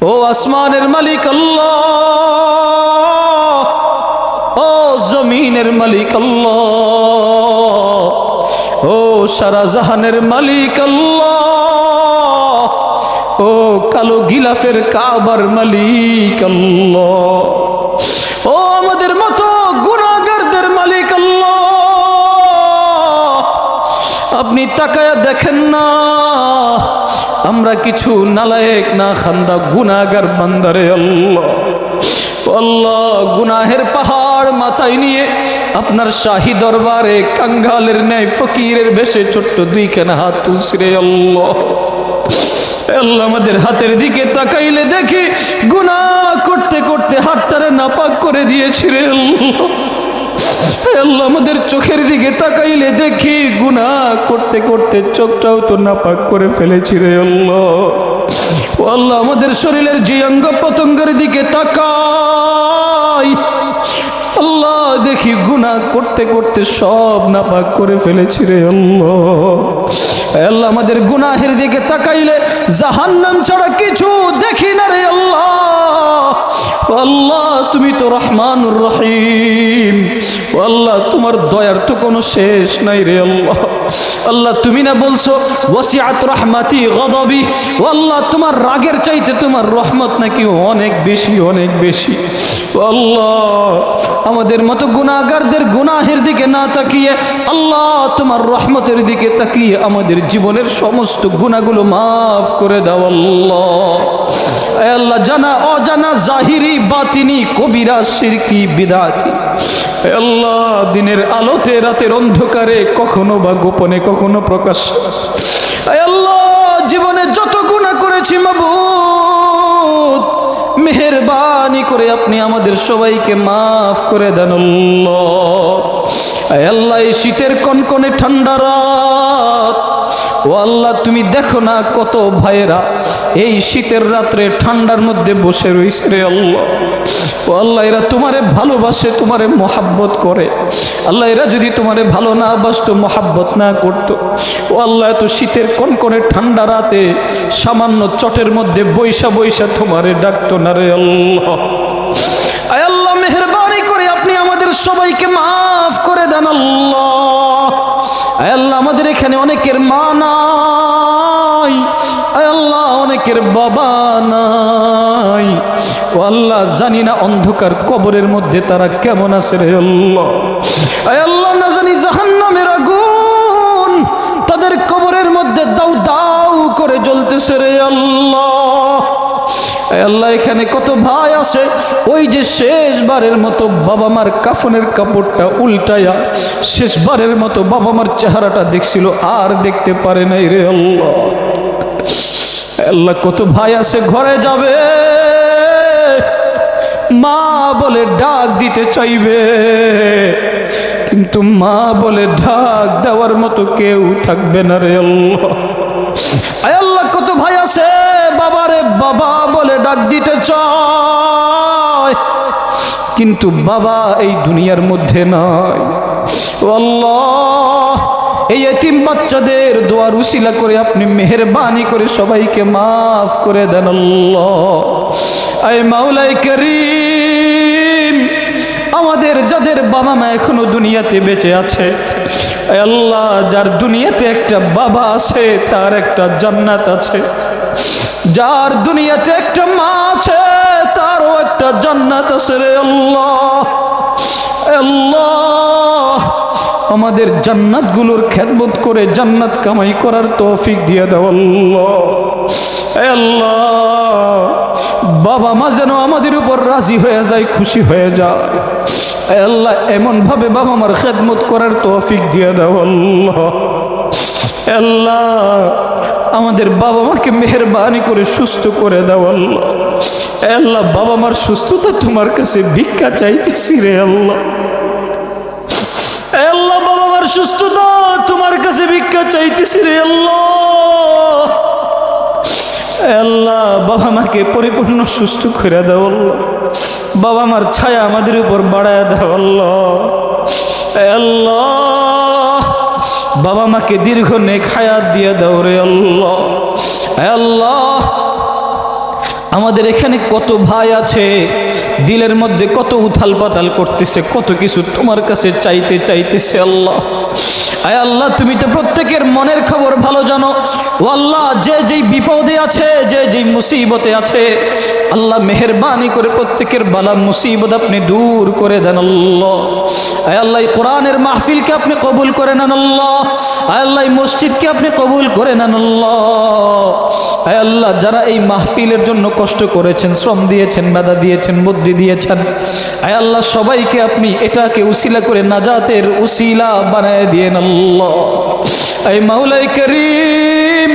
ও আসমানের মালিক আল্লাহ, ও জমিনের মালিক আল্লাহ, ও সারা জাহানের মালিক আল্লাহ, ও কালো গিলাফের কাবার মালিক আল্লাহ, ও আমাদের মতো গুনাহগারদের মালিক আল্লাহ, আপনি তাকায়া দেখেন না আমরা কিছু নালায়েক না খান্দা গুনাহগার বান্দারে আল্লাহ। আল্লাহ, গুনাহের পাহাড় মাথায় নিয়ে আপনার শাহী দরবারে কাঙ্গালের ন্যায় ফকিরের বেশে ছোট্ট দুইখানা হাত তুলছি রে আল্লাহ। আল্লাহ, আমাদের হাতের দিকে তাকাইলে দেখি গুনাহ করতে করতে হাতটারে নাপাক করে দিয়েছি রে আল্লাহ। আল্লাহ, আমাদের চোখের দিকে তাকাইলে দেখি গুনাহ করতে করতে চোখটাও তো নাপাক করে ফেলেছি রে আল্লাহ। ও আল্লাহ, আমাদের শরীরের যে অঙ্গ প্রত্যঙ্গের দিকে তাকাই আল্লাহ, দেখি গুনাহ করতে করতে সব নাপাক করে ফেলেছি রে আল্লাহ। আল্লাহ, আমাদের গুনাহের দিকে তাকাইলে জাহান্নাম ছাড়া কিছু দেখি না রে আল্লাহ। আল্লাহ, তুমি তো রহমানুর রহিম। আল্লাহ, তোমার দয়ার তো কোনো শেষ নাই রে আল্লাহ। আল্লাহ, তুমি না বলছো ওয়াসিআত রাহমাতি গযবি, আল্লাহ তোমার রাগের চাইতে তোমার রহমত নাকি অনেক বেশি অনেক বেশি। আল্লাহ, আমাদের মতো গুনাহগারদের গুনাহের দিকে না তাকিয়ে আল্লাহ তোমার রহমতের দিকে তাকিয়ে আমাদের জীবনের সমস্ত গুনাহগুলো মাফ করে দাও আল্লাহ। আল্লাহ, জানা অজানা জাহিরি বাতিনি কবিরা শিরকি বিদআতি আল্লাহ, দিনের আলোতে রাতের অন্ধকারে কখনো বা গোপনে কখনো প্রকাশ্য আল্লাহ জীবনে যত গুনাহ করেছি মাবুদ মেহেরবানি করে আপনি আমাদের সবাইকে মাফ করে দেন আল্লাহ। আল্লাহ, এই শীতের কনকনে ঠান্ডা রাত ও আল্লাহ, তুমি দেখো না কত ভাইয়েরা এই শীতের রাত্রে ঠান্ডার মধ্যে বসে রয়েছে রে আল্লাহ। ও আল্লাহ, এরা তোমারে ভালোবাসে, তোমারে মহাব্বত করে। আল্লাহ, এরা যদি তোমারে ভালো না বাসতো, মহাব্বত না করতো, ও আল্লাহ, এত শীতের কনকনে ঠান্ডা রাতে সামান্য চটের মধ্যে বৈশা বৈশা তোমারে ডাকতো না রে আল্লাহ। আয় আল্লাহ, মেহেরবানি করে আপনি আমাদের সবাইকে মাফ করে দেন আল্লাহ। আয় আল্লাহ, আমাদের এখানে অনেকের মা নাই, আয় আল্লাহ অনেকের বাবা নাই। ও আল্লাহ, জানি না অন্ধকার কবরের মধ্যে তারা কেমন আছে রে আল্লাহ। আয় আল্লাহ, না জানি জাহান্নামের আগুন তাদের কবরের মধ্যে দাউ দাউ করে জ্বলতেছে রে আল্লাহ। আল্লাহ, এখানে কত ভাই আছে ওই যে শেষবারের মতো বাবা মার কাফনের কাপড়টা উল্টায়া শেষবারের মতো বাবা মার চেহারাটা দেখছিল, আর দেখতে পারে নাই রে আল্লাহ। আল্লাহ, কত ভাই আছে ঘরে যাবে মা বলে ডাক দিতে চাইবে, কিন্তু মা বলে ডাক দেওয়ার মতো কেউ থাকবে না রে আল্লাহ। আয় আল্লাহ, কত ভাই আছে বাবারে বাবা বলে ডাক দিতে চায়, কিন্তু বাবা এই দুনিয়ার মধ্যে নাই। ও আল্লাহ, এই এতিম বাচ্চাদের দোয়ার উসিলা করে আপনি মেহেরবানি করে সবাইকে মাফ করে দেন আল্লাহ। আয় মাওলাই করিম, আমাদের যাদের বাবা মা এখনো দুনিয়াতে বেঁচে আছে, আল্লাহ যার দুনিয়াতে একটা বাবা আছে তার একটা জান্নাত আছে, যার দুনিয়াতে একটা মা আছে তারও একটা জান্নাত আছে রে আল্লাহ। আল্লাহ, আমাদের জান্নাতগুলোর খেদমত করে জান্নাত কামাই করার তৌফিক দিয়ে দাও আল্লাহ। আল্লাহ, বাবা মা যেন আমাদের উপর রাজি হয়ে যায়, খুশি হয়ে যায়। আল্লাহ, এমন ভাবে বাবা মার খেদমত করার তৌফিক দিয়ে দাও আল্লাহ। আল্লাহ, আমাদের বাবা মাকে মেহেরবানি করে সুস্থ করে দাও আল্লাহ। আল্লাহ, বাবা মার সুস্থতা তোমার কাছে ভিক্ষা চাইতেছি রে আল্লাহ। আল্লাহ, বাবা মার সুস্থতা তোমার কাছে ভিক্ষা চাইতেছি রে আল্লাহ। আল্লাহ, বাবা মাকে পরিপূর্ণ সুস্থ করে দাও আল্লাহ। বাবা মার ছায়া আমাদের উপর বাড়ায় দাও আল্লাহ। আল্লাহ, বাবা মাকে দীর্ঘ নেক হায়াত দিয়ে দাও রে আল্লাহ। আল্লাহ, আমাদের এখানে কত ভাই আছে দিলের মধ্যে কত উথাল পাতাল করতেছে, কত কিছু তোমার কাছে চাইতেছে আল্লাহ। আয় আল্লাহ, তুমি তো প্রত্যেকের মনের খবর ভালো জানো। ও আল্লাহ, যে যেই বিপদে আছে, যে যেই মুসিবতে আছে, আল্লাহ মেহেরবানি করে প্রত্যেকের বালা মুসিবত আপনি দূর করে দেন আল্লাহ। আয় আল্লাহ, কোরআনের মাহফিলকে আপনি কবুল করে নেন আল্লাহ। আয় আল্লাহ, মসজিদকে আপনি কবুল করে নেন আল্লাহ। আয় আল্লাহ, যারা এই মাহফিলের জন্য কষ্ট করেছেন, শ্রম দিয়েছেন, বাধা দিয়েছেন, বুদ্ধি দিয়েছেন, আয় আল্লাহ সবাইকে আপনি এটাকে উসিলা করে নাজাতের উসিলা বানায় দিয়েন আল্লাহ। এই মাওলাই করিম,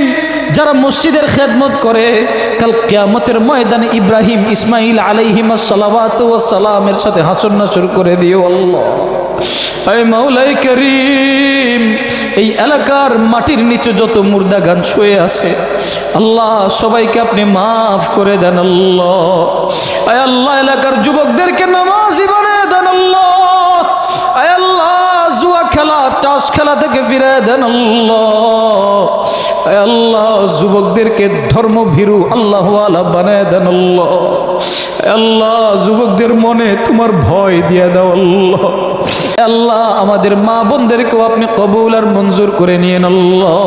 যারা মসজিদের খেদমত করে কাল কিয়ামতের ময়দানে ইব্রাহিম ইসমাইল আলাইহিমাস সালাওয়াতু ওয়াস সালামের সাথে হাসর নাসর করে দিও আল্লাহ। এই মাওলাই করিম, এই এলাকার মাটির নিচে যত মুর্দা গান শুয়ে আছে আল্লাহ সবাইকে আপনি মাফ করে দেন আল্লাহ। আয় আল্লাহ, এলাকার যুবকদেরকে নামাজি বানিয়ে দেন আল্লাহ। আয় আল্লাহ, জুয়া খেলা, টাস খেলা থেকে ফিরে দেন আল্লাহ। আয় আল্লাহ, যুবকদেরকে ধর্মভীরু আল্লাহওয়ালা বানিয়ে দেন আল্লাহ। আল্লাহ, যুবকদের মনে তোমার ভয় দিয়ে দাও আল্লাহ। আল্লাহ, আমাদের মা বোনদেরকেও আপনি কবুল আর মঞ্জুর করে নিয়েন আল্লাহ।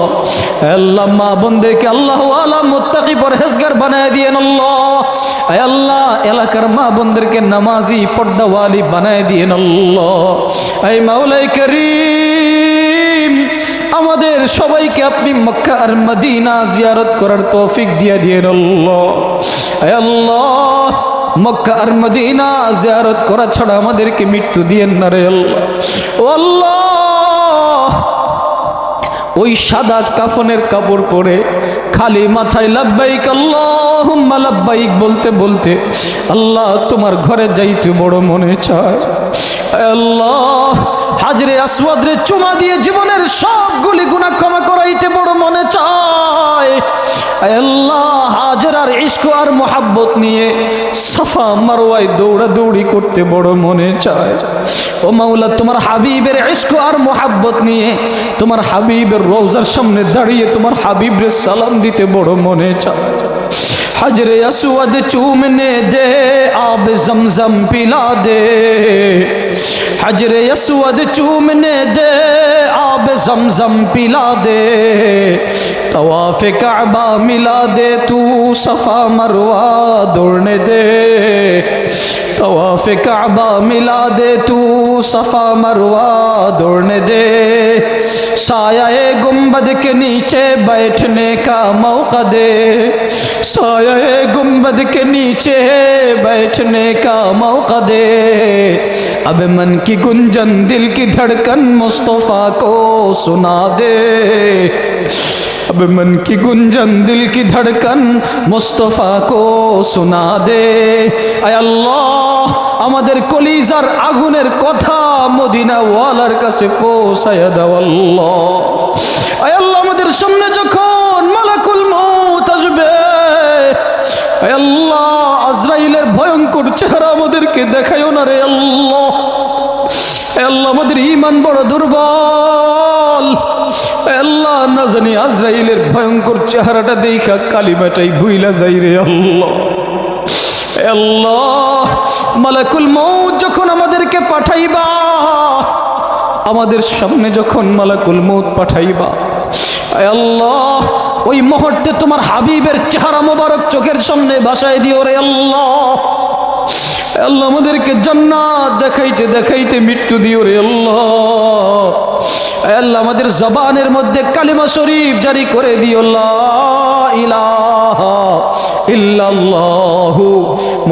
আল্লাহ, মা বোনদেরকে আল্লাহওয়ালা মুত্তাকি পরহেজগার বানায় দিয়েন আল্লাহ। আল্লাহ, এলাকার মা বোনদেরকে নামাজি পর্দাওয়ালি বানায় দিয়েন আল্লাহ। এই মাওলাই করিম, আমাদের সবাইকে আপনি মক্কা আর মদিনা জিয়ারত করার তৌফিক দিয়ে দিয়েন আল্লাহ। আল্লাহ, মক্কা আর মদিনা জিয়ারত করা ছাড়া আমাদেরকে মৃত্যু দিয়েন না রে আল্লাহ। ও আল্লাহ, ওই সাদা কাফনের কাপড় পরে খালি মাথায় লাব্বাইক আল্লাহুম্মা লাব্বাইক বলতে বলতে আল্লাহ তোমার ঘরে যাইতে বড় মনে চায়। আল্লাহ, হাজরে আসওয়াদরে চুমা দিয়ে জীবনের সবগুলি গুনাহ ক্ষমা করাইতে বড় মনে চায়। আল্লাহ, হাজরার ইশক আর মোহাব্বত নিয়ে সাফা মারওয়ায় দৌড়াদৌড়ি করতে বড় মনে চায়। ও মাওলা, তোমার হাবিবের ইশক আর মোহাব্বত নিয়ে তোমার হাবিবের রওজার সামনে দাঁড়িয়ে তোমার হাবিবরে সালাম দিতে বড় মনে চায়। हजरे असवद चूमने दे आब जमजम पिला दे, हजरे असवद चूमने दे आब जमजम पिला दे, तवाफ काबा मिला दे तू सफा मरवा दौड़ने दे, तवाफ काबा मिला दे तू सफा मरवा दौड़ने दे, साया गुंबद के नीचे बैठने का मौका दे, साया गुंबद के नीचे बैठने का मौका दे, अब मन की गुंजन दिल की धड़कन मुस्तफ़ा को सुना दे, अब मन की गुंजन दिल की धड़कन मुस्तफ़ा को सुना दे। आय अल्लाह, আমাদের কলিজার আগুনের কথা মদিনা ওয়ালার কাছে পৌঁছায়া দাও আল্লাহ। আয় আল্লাহ, আমাদের সামনে যখন মালাকুল মউত আসবে, আয় আল্লাহ, আজরাইলের ভয়ঙ্কর চেহারা আমাদেরকে দেখায়ও না রে আল্লাহ। আয় আল্লাহ, আমাদের ঈমান বড় দুর্বল। আয় আল্লাহ, না জানি আজরাইলের ভয়ঙ্কর চেহারাটা দেখা কালিমাটাই ভুইলা যাই রে আল্লাহ। আল্লাহ, মালাকুল মউত যখন আমাদেরকে পাঠাইবা, আমাদের সামনে যখন মালাকুল মউত পাঠাইবা, আয় আল্লাহ, ওই মুহূর্তে তোমার হাবিবের চেহারা মোবারক চোখের সামনে ভাসায় দিও রে আল্লাহ। আল্লাহ, আমাদেরকে জান্নাত দেখাইতে দেখাইতে মৃত্যু দিও রে আল্লাহ। আল্লাহ, আমাদের জবানের মধ্যে কালিমা শরীফ জারি করে দিও, লা ইলাহা ইল্লাল্লাহু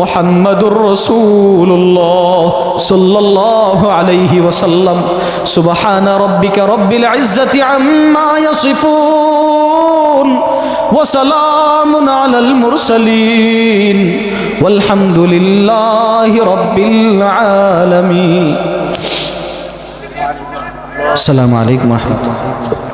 মুহাম্মাদুর রাসূলুল্লাহ সাল্লাল্লাহু আলাইহি ওয়াসাল্লাম। সুবহানা রাব্বিকা রাব্বিল ইজ্জাতি আম্মা ইয়াসিফুন ওয়া সালামুন আলাল মুরসালিন ওয়ালহামদুলিল্লাহি রাব্বিল আলামিন। আসসালামু আলাইকুম ওয়া রাহমাতুল্লাহ।